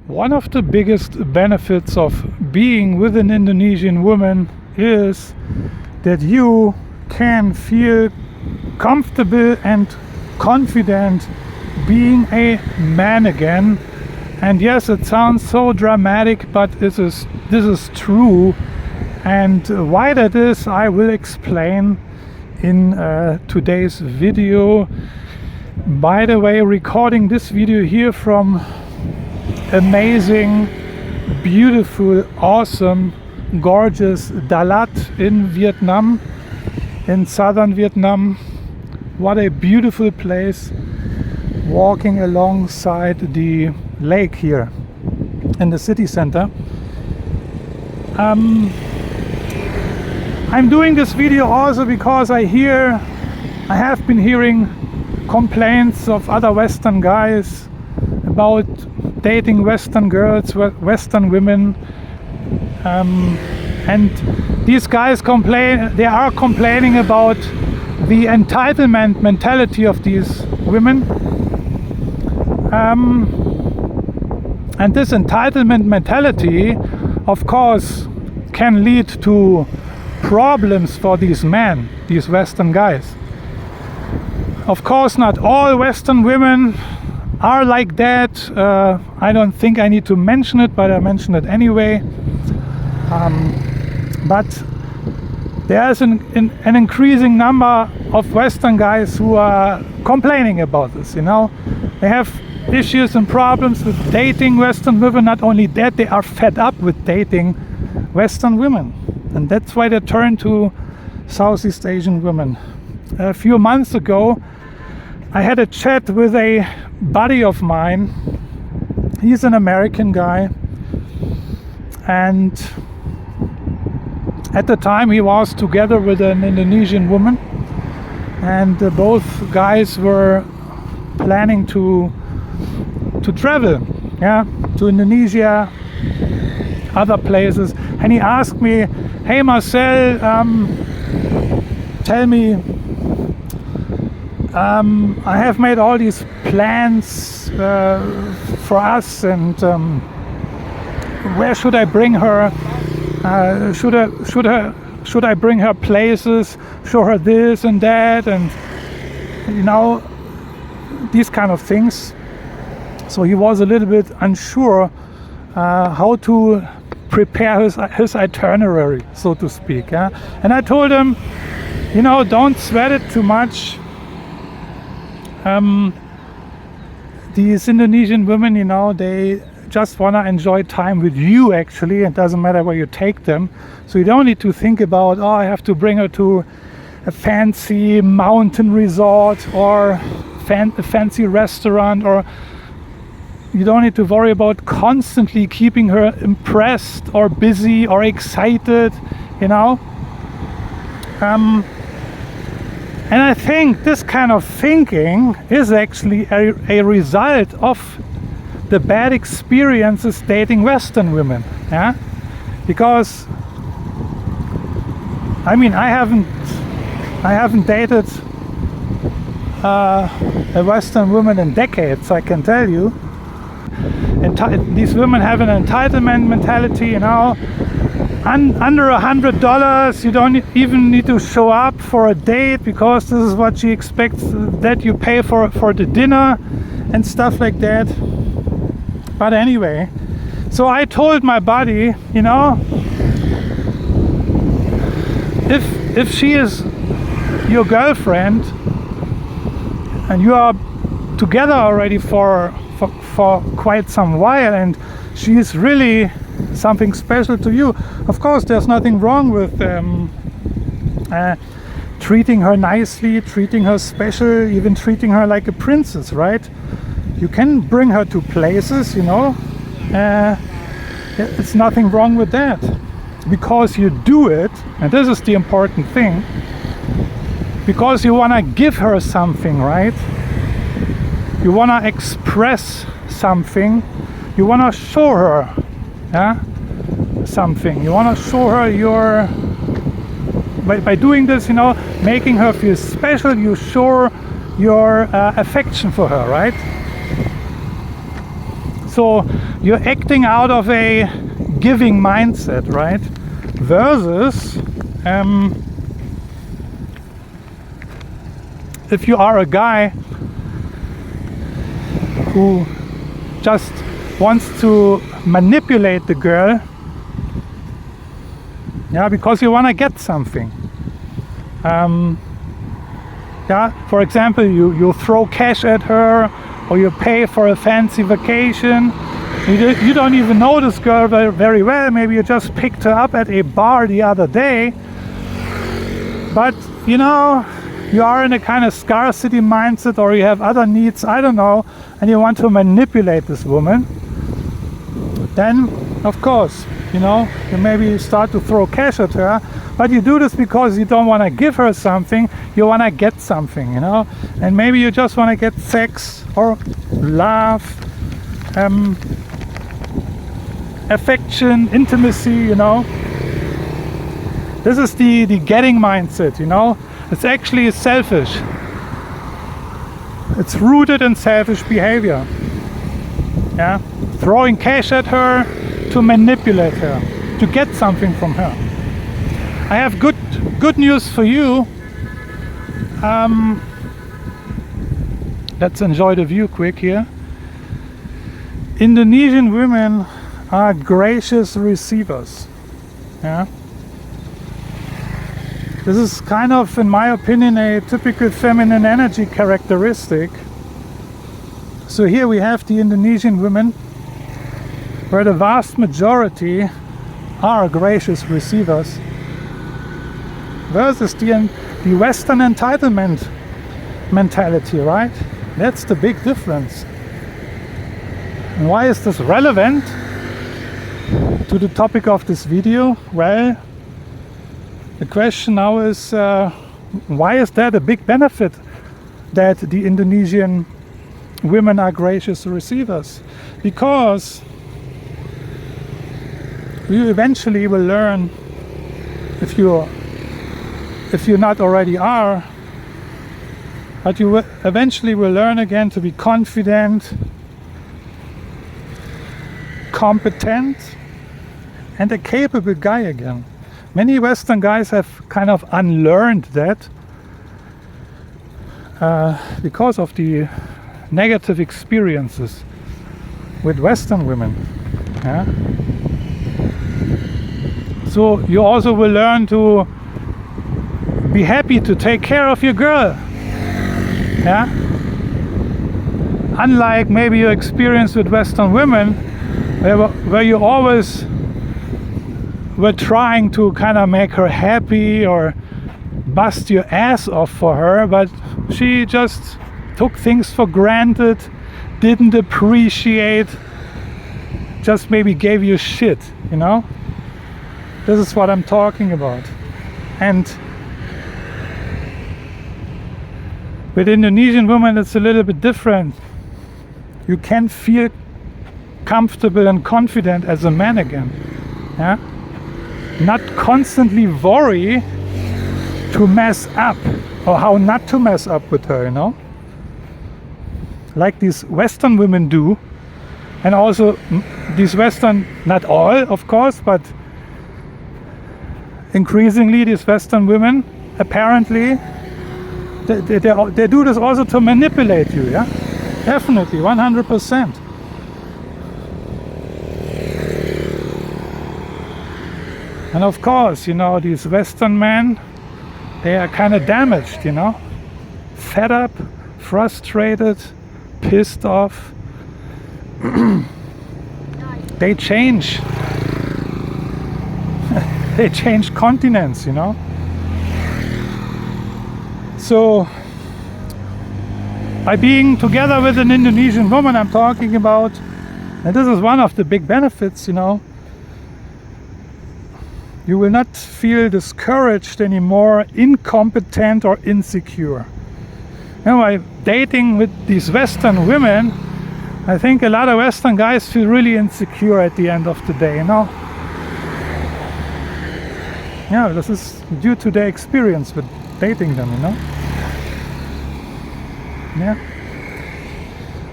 One of the biggest benefits of being with an Indonesian woman is that you can feel comfortable and confident being a man again. And yes, it sounds so dramatic, but this is true. And why that is, I will explain in today's video. By the way, recording this video here from amazing, beautiful, awesome, gorgeous Dalat in Vietnam, in southern Vietnam. What a beautiful place, walking alongside the lake here in the city center. I'm doing this video also because I have been hearing complaints of other Western guys about dating Western girls, Western women, and these guys they are complaining about the entitlement mentality of these women, and this entitlement mentality, of course, can lead to problems for these men, these Western guys. Of course, not all Western women are like that. I don't think I need to mention it, but I mention it anyway. But there's an increasing number of Western guys who are complaining about this. You know, they have issues and problems with dating Western women. Not only that, they are fed up with dating Western women, and that's why they turn to Southeast Asian women. A few months ago, I had a chat with a buddy of mine. He's an American guy, and at the time he was together with an Indonesian woman, and both guys were planning to travel, to Indonesia, other places. And he asked me, "Hey Marcel, tell me, I have made all these plans for us, and where should I bring her? Should I bring her places? Show her this and that, and these kind of things." So he was a little bit unsure how to prepare his itinerary, so to speak. And I told him, don't sweat it too much. These Indonesian women, they just want to enjoy time with you, actually. It doesn't matter where you take them. So you don't need to think about, I have to bring her to a fancy mountain resort or a fancy restaurant, or you don't need to worry about constantly keeping her impressed or busy or excited, And I think this kind of thinking is actually a result of the bad experiences dating Western women. Because I haven't dated a Western woman in decades, I can tell you. These women have an entitlement mentality, under $100 you don't even need to show up for a date, because this is what she expects that you pay for the dinner and stuff like that. But anyway, so I told my buddy, if she is your girlfriend and you are together already for quite some while, and she is really something special to you, of course there's nothing wrong with treating her nicely, treating her special, even treating her like a princess, right? You can bring her to places, it's nothing wrong with that, because you do it, and this is the important thing, because you want to give her something, right? You want to express something, you want to show her something, you want to show her your, by doing this, making her feel special, you show your affection for her, right? So you're acting out of a giving mindset, right? Versus if you are a guy who just wants to manipulate the girl, yeah, because you want to get something. Yeah, for example, you throw cash at her, or you pay for a fancy vacation. You don't even know this girl very well. Maybe you just picked her up at a bar the other day. But you know, you are in a kind of scarcity mindset, or you have other needs, I don't know, and you want to manipulate this woman. Then, of course, you know, you maybe start to throw cash at her, but you do this because you don't want to give her something, you want to get something, you know, and maybe you just want to get sex or love, affection, intimacy, you know. This is the getting mindset, you know. It's actually selfish. It's rooted in selfish behavior. Yeah, throwing cash at her to manipulate her, to get something from her. I have good news for you. Let's enjoy the view quick here. Indonesian women are gracious receivers. Yeah. This is kind of, in my opinion, a typical feminine energy characteristic. So here we have the Indonesian women, where the vast majority are gracious receivers, versus the Western entitlement mentality, right? That's the big difference. And why is this relevant to the topic of this video? Well, the question now is, why is that a big benefit that the Indonesian women are gracious receivers? Because you eventually will learn, if you not already are, but you eventually will learn again to be confident, competent, and a capable guy again. Many Western guys have kind of unlearned that because of the negative experiences with Western women. Yeah? So you also will learn to be happy to take care of your girl. Yeah? Unlike maybe your experience with Western women, where you always were trying to kind of make her happy or bust your ass off for her, but she just took things for granted, didn't appreciate, just maybe gave you shit, you know? This is what I'm talking about. And with Indonesian women it's a little bit different. You can feel comfortable and confident as a man again. Yeah? Not constantly worry to mess up, or how not to mess up with her, you know, like these Western women do. And also these Western, not all of course, but increasingly these Western women apparently they do this also to manipulate you. Yeah, definitely, 100%. And of course, you know, these Western men, they are kind of damaged, you know, fed up, frustrated, pissed off. They change. They change continents, you know. So by being together with an Indonesian woman, I'm talking about, and this is one of the big benefits, you know, you will not feel discouraged anymore, incompetent or insecure. You know, by dating with these Western women, I think a lot of Western guys feel really insecure at the end of the day, you know. Yeah, this is due to their experience with dating them, you know. Yeah.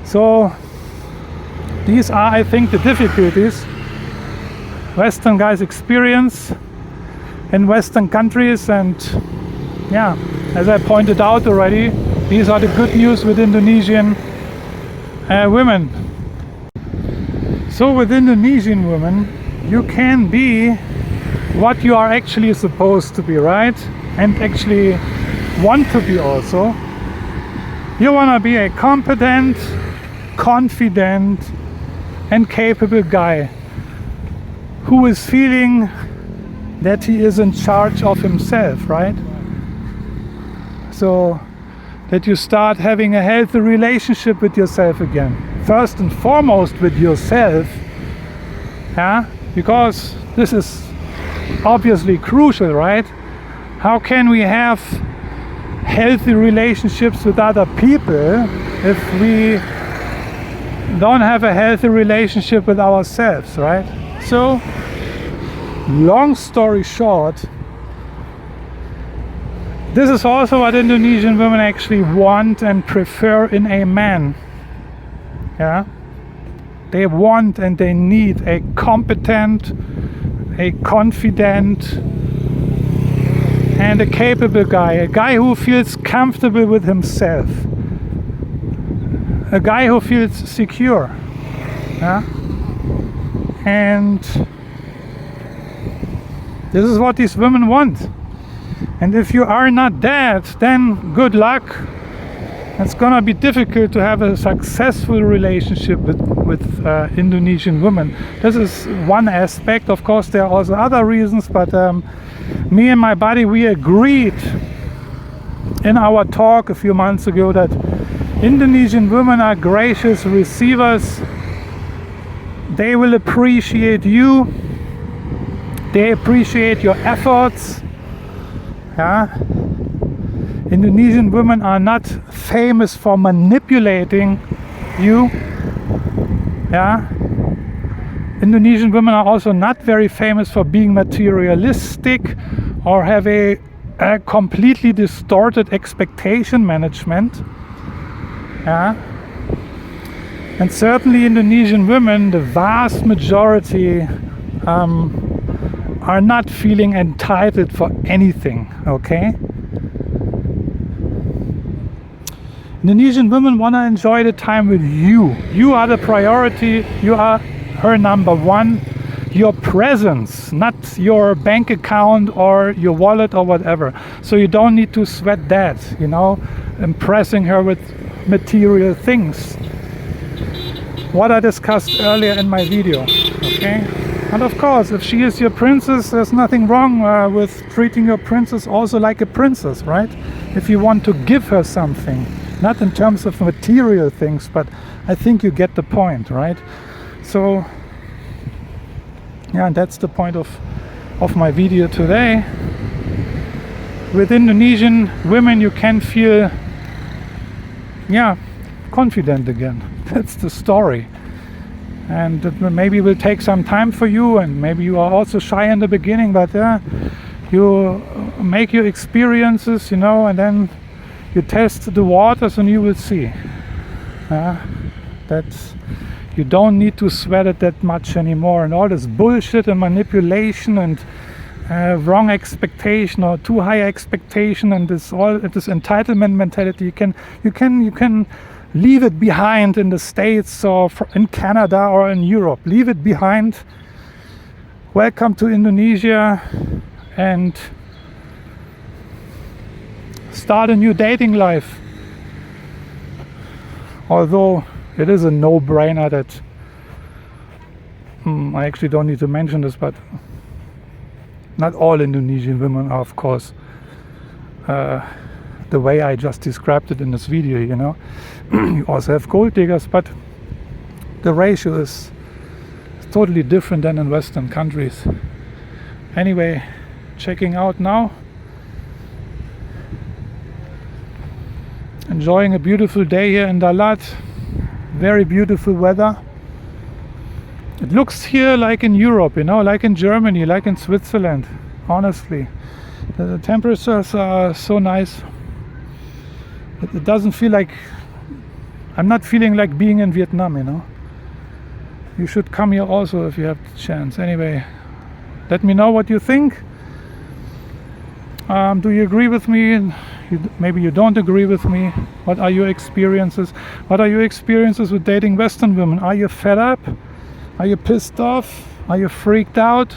So these are, I think, the difficulties Western guys experience in Western countries. And yeah, as I pointed out already, these are the good news with Indonesian women. So with Indonesian women, you can be what you are actually supposed to be, right? And actually want to be also. You want to be a competent, confident and capable guy who is feeling that he is in charge of himself, right? So that you start having a healthy relationship with yourself again. First and foremost with yourself, yeah? Because this is obviously crucial, right? How can we have healthy relationships with other people if we don't have a healthy relationship with ourselves, right? So, long story short, this is also what Indonesian women actually want and prefer in a man. Yeah? They want and they need a competent, a confident and a capable guy. A guy who feels comfortable with himself. A guy who feels secure. Yeah? And this is what these women want. And if you are not that, then good luck. It's gonna be difficult to have a successful relationship with Indonesian women. This is one aspect. Of course, there are also other reasons, but me and my buddy, we agreed in our talk a few months ago that Indonesian women are gracious receivers. They will appreciate you. They appreciate your efforts. Yeah? Indonesian women are not famous for manipulating you. Yeah? Indonesian women are also not very famous for being materialistic or have a completely distorted expectation management. Yeah? And certainly Indonesian women, the vast majority, are not feeling entitled for anything, okay? Indonesian women want to enjoy the time with you. You are the priority. You are her number one. Your presence, not your bank account or your wallet or whatever. So you don't need to sweat that, you know, impressing her with material things. What I discussed earlier in my video, okay? And of course, if she is your princess, there's nothing wrong with treating your princess also like a princess, right? If you want to give her something, not in terms of material things, but I think you get the point, right? So, yeah, and that's the point of my video today. With Indonesian women, you can feel, yeah, confident again. That's the story. And it maybe will take some time for you, and maybe you are also shy in the beginning, but you make your experiences, you know, and then you test the waters and you will see that you don't need to sweat it that much anymore. And all this bullshit and manipulation and wrong expectation or too high expectation and this entitlement mentality, you can leave it behind in the States or in Canada or in Europe. Leave it behind. Welcome to Indonesia and start a new dating life. Although it is a no-brainer that I actually don't need to mention this, but not all Indonesian women are, of course, the way I just described it in this video, you know. You also have gold diggers, but the ratio is totally different than in Western countries. Anyway, checking out now. Enjoying a beautiful day here in Dalat. Very beautiful weather. It looks here like in Europe, you know, like in Germany, like in Switzerland, honestly. The temperatures are so nice. It doesn't feel like, I'm not feeling like being in Vietnam, you know. you should come here also if you have the chance. Anyway, let me know what you think. Do you agree with me? Maybe you don't agree with me. What are your experiences? What are your experiences with dating Western women? Are you fed up? Are you pissed off? Are you freaked out?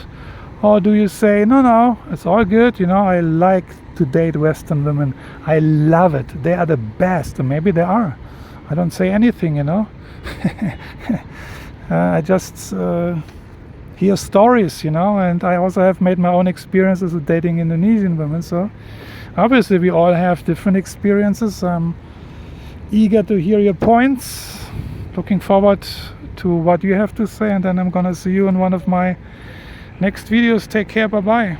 Or do you say, no, it's all good, I like to date Western women. I love it. They are the best. And maybe they are. I don't say anything, I just hear stories, and I also have made my own experiences with dating Indonesian women. So obviously we all have different experiences. I'm eager to hear your points. Looking forward to what you have to say, and then I'm gonna see you in one of my next videos. Take care. Bye bye.